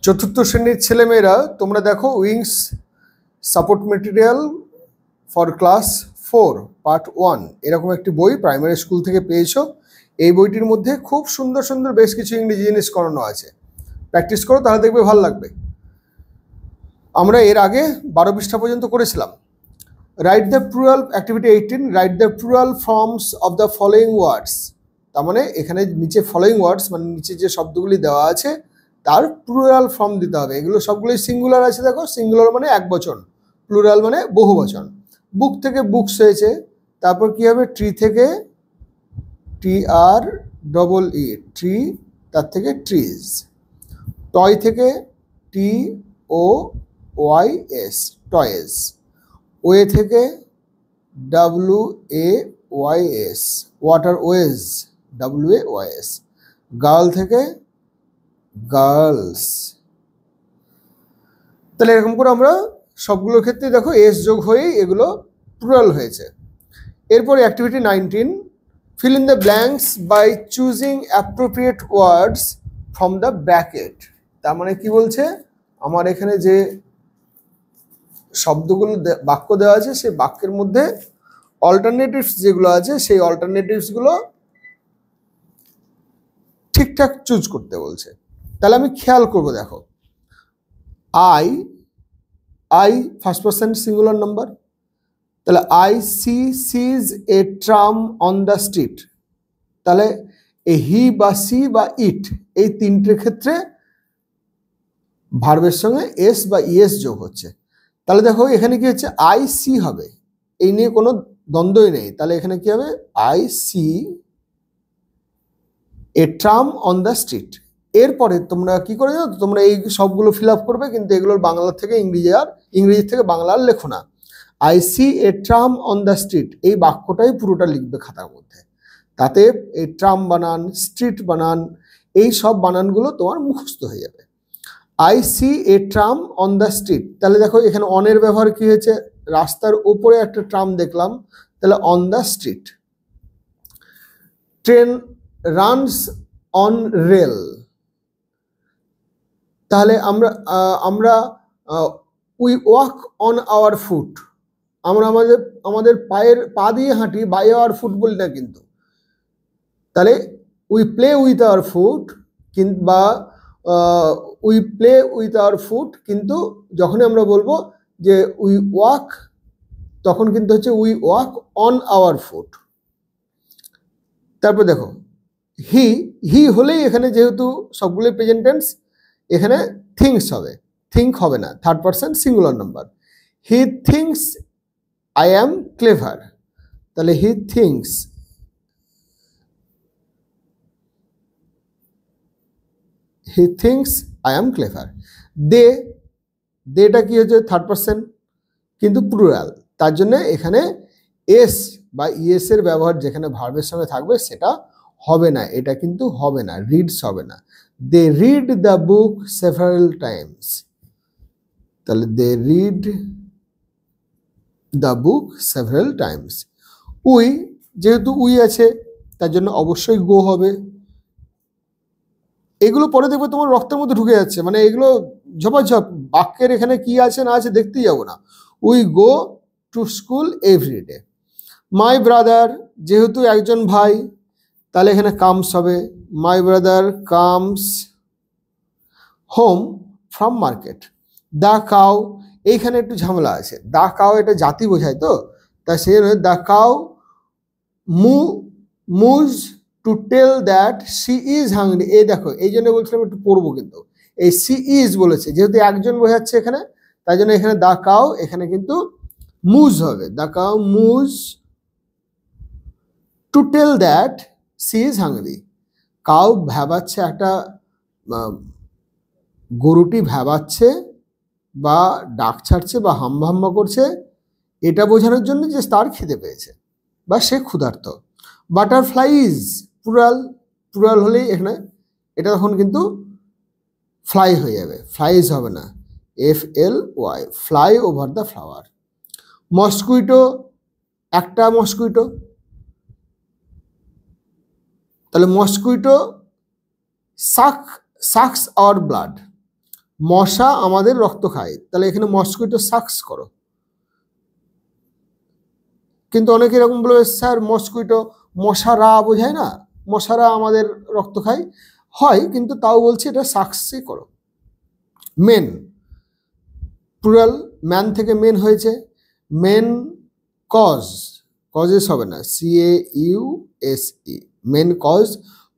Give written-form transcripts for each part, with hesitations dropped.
চতুর্থ শ্রেণীর ছেলেমেয়েরা তোমরা দেখো wings support material for class 4 part 1 এরকম একটি বই প্রাইমারি স্কুল থেকে পেয়েছো। এই বইটির মধ্যে খুব সুন্দর সুন্দর বেশ কিছু ইংরেজি জিনিস করানো আছে, প্র্যাকটিস করো তাহলে দেখবে ভালো লাগবে। আমরা এর আগে 12 পৃষ্ঠা পর্যন্ত করেছিলাম। Write the plural activity 18, write the plural forms of the following words. তার মানে এখানে নিচে ফলোয়িং ওয়ার্ডস মানে নিচে যে শব্দগুলি দেওয়া আছে তার প্লুরাল ফর্ম দিতে হবে। এগুলো সবগুলোই সিঙ্গুলার আছে, দেখো সিঙ্গুলার মানে এক বচন, প্লুরাল মানে বহু বচন। বুক থেকে বুকস হয়েছে, তারপর কি হবে ট্রি থেকে TREE ট্রি, তার থেকে ট্রিজ। টয় থেকে TOYS টয়েস। ওয়ে থেকে WAYS water ways WAYS। Girl থেকে গার্লস। তাহলে এরকম করে আমরা সবগুলোর ক্ষেত্রে দেখো এস যোগ হয়েই এগুলো প্লুরাল হয়েছে। এরপর activity 19, fill in the blanks by choosing appropriate words from the bracket। তার মানে কি বলছে, আমার এখানে যে শব্দগুলো বাক্য দেওয়া আছে সেই বাক্যের মধ্যে অল্টারনেটিভস যেগুলো আছে সেই অল্টারনেটিভসগুলো ঠিকঠাক চুজ করতে বলছে। তাহলে আমি খেয়াল করব, দেখো I first person singular number, তাহলে I sees a tram on the street। তাহলে এই হি বা সি বা ইট এই তিনটের ক্ষেত্রে ভার্বের সঙ্গে এস বা ইএস যোগ হচ্ছে। তাহলে দেখো এখানে কি হচ্ছে, I see হবে, এই নিয়ে কোনো দ্বন্দ্বই নেই। তাহলে এখানে কি হবে, I see a tram on the street। এরপরে তোমরা কি করে জানো, তোমরা এই সবগুলো ফিল আপ করবে, কিন্তু এগুলোর বাংলা থেকে ইংরেজি থেকে বাংলা আর লেখো না। I see a tram on the street এই বাক্যটাই পুরোটা লিখবে খাতার মধ্যে। তাতে এই ট্রাম বানান, স্ট্রিট বানান, এই সব বানানগুলো তোমার মুখস্থ হয়ে যাবে। I see a tram on the street। তাহলে দেখো এখানে অনের ব্যবহার কি হয়েছে, রাস্তার উপরে একটা ট্রাম দেখলাম, তাহলে on the street. Train runs on rail. তাহলে আমরা we walk on our foot. আমরা আমাদের পা দিয়ে হাঁটি, বাই আওয়ার ফুট বলি না কিন্তু। তাহলে we play with our foot বা we play with our foot, কিন্তু যখনই আমরা বলবো যে উই ওয়াক তখন কিন্তু হচ্ছে we walk on our foot. তারপর দেখো হি হলেই এখানে যেহেতু সবগুলোই প্রেজেন্ট টেন্স, এখানে থিংস হবে, থিঙ্ক হবে না, third person singular number. He thinks I am clever। তাহলে he thinks I am clever। দেটা কি হচ্ছে, থার্ড পারসন কিন্তু প্লুরাল, তার জন্য এখানে এস বা ইএস এর ব্যবহার যেখানে ভার্বের সঙ্গে থাকবে সেটা হবে না, এটা কিন্তু হবে না, রিডস হবে না। They read the book several times. তাহলে they read the book several times. We যেহেতু উই আছে তার জন্য অবশ্যই গো হবে। এগুলো পরে দেখবে তোমার রক্তের মধ্যে ঢুকে যাচ্ছে, মানে এগুলো ঝপাঝপ বাক্যের এখানে কি আছে না আছে দেখতেই যাবো না। We go to school everyday. My brother যেহেতু একজন ভাই তাহলে এখানে কামস হবে, my brother comes home from market. The cow এইখানে একটু ঝামেলা আছে, দা কাউ এটা জাতি বোঝায় তো, তা সেই জন্য the cow moos to tell that she is hungry. এই দেখো এই জন্য বলছিলাম একটু পড়বো, কিন্তু এই শি ইজ বলেছে যেহেতু একজন বোঝাচ্ছে এখানে, তাই জন্য এখানে দা কাউ এখানে কিন্তু মুজ হবে। The cow moos to tell that she is hungry. Cow ভ্যাবাচ্ছে, একটা গরুটি ভ্যাবাচ্ছে বা ডাক ছাড়ছে বা হাম্বা করছে, এটা বোঝানোর জন্য যে তার খিদে পেয়েছে বা সে ক্ষুধার্ত। বাটারফ্লাইজ প্লুরাল হলেই এখানে এটা তখন কিন্তু ফ্লাই হয়ে যাবে, ফ্লাইজ হবে না, FLY fly over the flower. Mosquito একটা মস্কুইটো, তাহলে মস্কুইটো সাকস আওয়ার ব্লাড। মশা আমাদের রক্ত খায়, তাহলে এখানে মস্কুইটো সাকস করো। কিন্তু অনেকে এরকম বলবে স্যার মস্কুইটো মশারা বোঝায় না, মশারা আমাদের রক্ত খায়, হয় কিন্তু তাও বলছি এটা সাকসই করো। মেন প্লুরাল, ম্যান থেকে মেন হয়েছে, মেন কজ, কজেস হবে না, CAUSE, men cause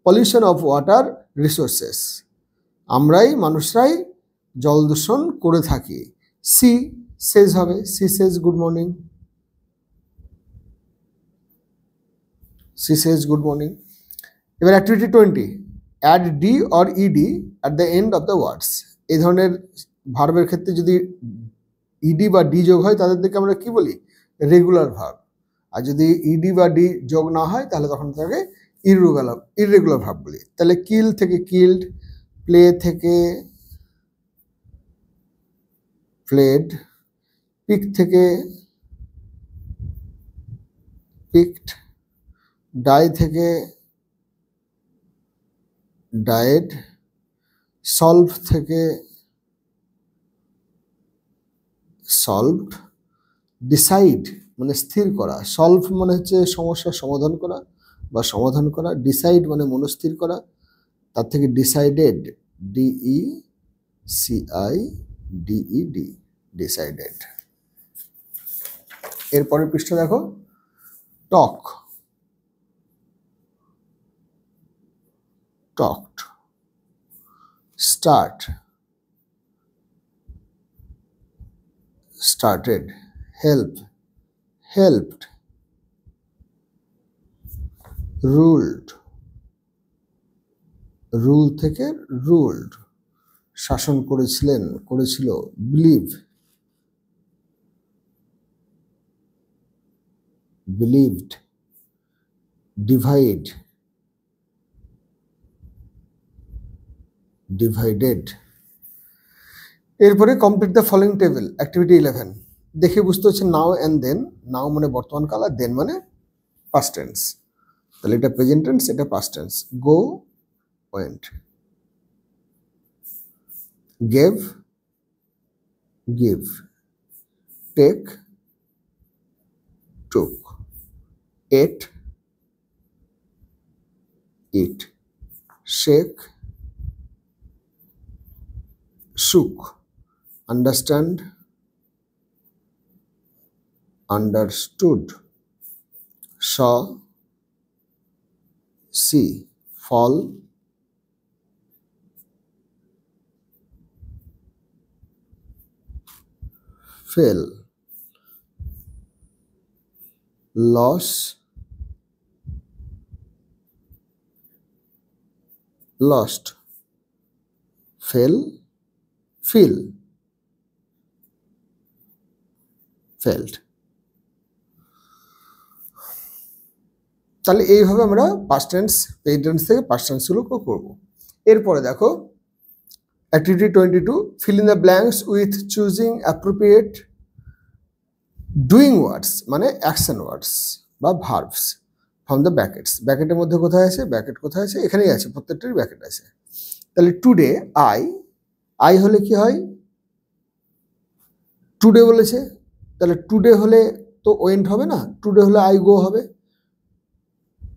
pollution of water resources, আমরাই মানুষরাই জল দূষণ করে থাকি। সি সেজ হবে, she says good morning, she says good morning. এবার activity 20, add D or ED at the end of the words. এই ধরনের ভার্বের ক্ষেত্রে যদি ইডি বা ডি যোগ হয় তাদের দিকে আমরা কি বলি, রেগুলার ভার্ব। আর যদি ইডি বা ডি যোগ না হয় তাহলে তখন তাকে ইররেগুলার ভার্ব বলি। তাহলে কিল থেকে কিল্ড, প্লে থেকে প্লেড, পিক থেকে পিকড, ডাই থেকে ডায়েড, সলভ থেকে সলভড, ডিসাইড মানে স্থির করা, সলভ মানে হচ্ছে সমস্যার সমাধান করা বা সমাধান করা, ডিসাইড মানে মনস্থির করা, তার থেকে ডিসাইডেড, DECIDED, ডিসাইডেড। এরপরের পৃষ্ঠা দেখো, টক, talked, start, started, help, helped, ruled, rule থেকে ruled, শাসন করেছিলেন, করেছিল, believe, believed, divide, divided। এরপরে complete the following table, activity 11। দেখে বুঝতে হচ্ছে নাও অ্যান্ড দেন, নাও মানে বর্তমান কাল, আর দেন মানে পাস্ট টেন্স। তাহলে এটা প্রেজেন্ট টেন্স, এটা পাস্ট টেন্স। গো, ওয়েন্ট, গেভ, গিভ, টেক, টুক, এট, ইট, shake, shook, understand, understood, saw, see, fall, fell, loss, lost, fell, feel, felt। তাহলে এইভাবে আমরা পাস্ট টেন্স, প্রেজেন্ট টেন্স থেকে পাস্ট টেন্সগুলো করব। এরপরে দেখো activity 22, fill in the blanks with choosing appropriate doing ওয়ার্ডস, মানে action ওয়ার্ডস বা verbs from the brackets. ব্র্যাকেটের মধ্যে কোথায় আছে, ব্র্যাকেট কোথায় আছে, এখানেই আছে, প্রত্যেকটারই ব্র্যাকেট আছে। তাহলে টুডে, আই হলে কি হয়, টুডে বলেছে, তাহলে টুডে হলে তো ওয়েন্ট হবে না, টুডে হলে আই গো হবে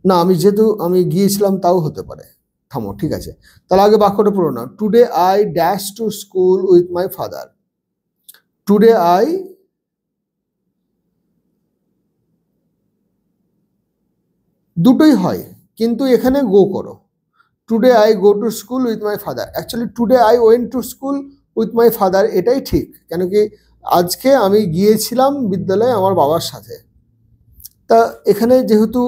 না, যেহেতু আমি গিয়েছিলাম তাও হতে পারে। থামো, ঠিক আছে, তাহলে আগে বাক্যটা পড়ো না। Today I dash two school with my father. Today I দুটোই হয়, কিন্তু এখানে গো করো। Today I go to school with my father, actually today I went to school with my father, এটাই ঠিক। কেন কি আজকে আমি গিয়েছিলাম বিদ্যালয়ে আমার বাবার সাথে। তা এখানে যেহেতু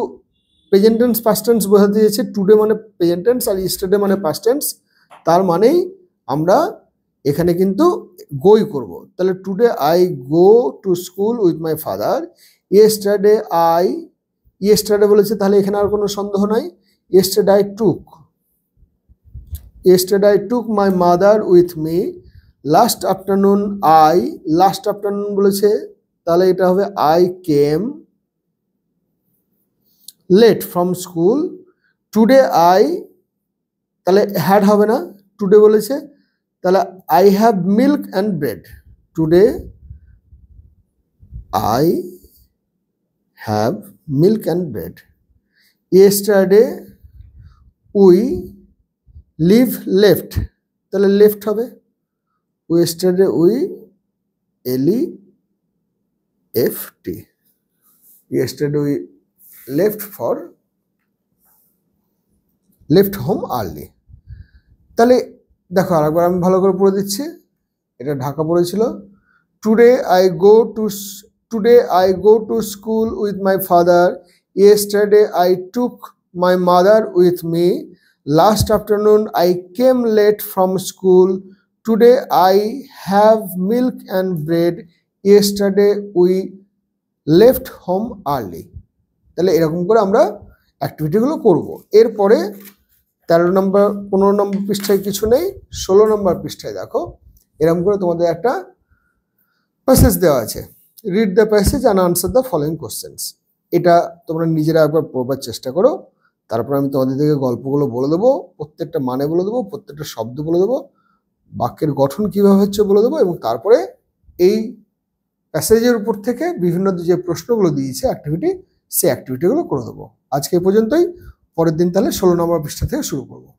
প্রেজেন্ট টেন্স পাস্ট টেন্স বোঝাতে চেয়েছে, টুডে মানে প্রেজেন্ট টেন্স আর ইয়েস্টারডে মানে পাস্ট টেন্স, তার মানেই আমরা এখানে কিন্তু গোই করব। তাহলে today I go to school with my father, yesterday বলেছে, তাহলে এখানে আর কোনো সন্দেহ নাই। Yesterday I took my mother with me, last afternoon বলেছে, তাহলে এটা হবে I came late from school. Today I, তাহলে হ্যাড হবে না, টুডে বলেছে, তাহলে I have milk and bread, today I have milk and bread. Yesterday we live left, তাহলে লেফট হবে, yesterday we LEFT, yesterday we left home early। তাহলে দেখো আরেকবার আমি ভালো করে পড়ে দিচ্ছি, এটা ঢাকা পড়েছিল। Today I go to school with my father, yesterday I took my mother with me, last afternoon I came late from school, today I have milk and bread, yesterday we left home early. তাহলে এরকম করে আমরা অ্যাক্টিভিটিগুলো করব। এরপরে 13 নম্বর 15 নম্বর পৃষ্ঠায় কিছু নেই, 16 নম্বর পৃষ্ঠায় দেখো এরকম করে তোমাদের একটা প্যাসেজ দেওয়া আছে, read the passage and answer the following questions. এটা তোমরা নিজেরা একবার পড়বার চেষ্টা করো, তারপর আমি তোমাদের থেকে গল্পগুলো বলে দেবো, প্রত্যেকটা মানে বলে দেবো, প্রত্যেকটা শব্দ বলে দেবো, বাক্যের গঠন কীভাবে হচ্ছে বলে দেবো, এবং তারপরে এই প্যাসেজের উপর থেকে বিভিন্ন যে প্রশ্নগুলো দিয়েছে অ্যাক্টিভিটি, সেই অ্যাক্টিভিটিগুলো করে দেবো। আজকে এই পর্যন্তই, পরের দিন তাহলে 16 নম্বর পৃষ্ঠা থেকে শুরু করবো।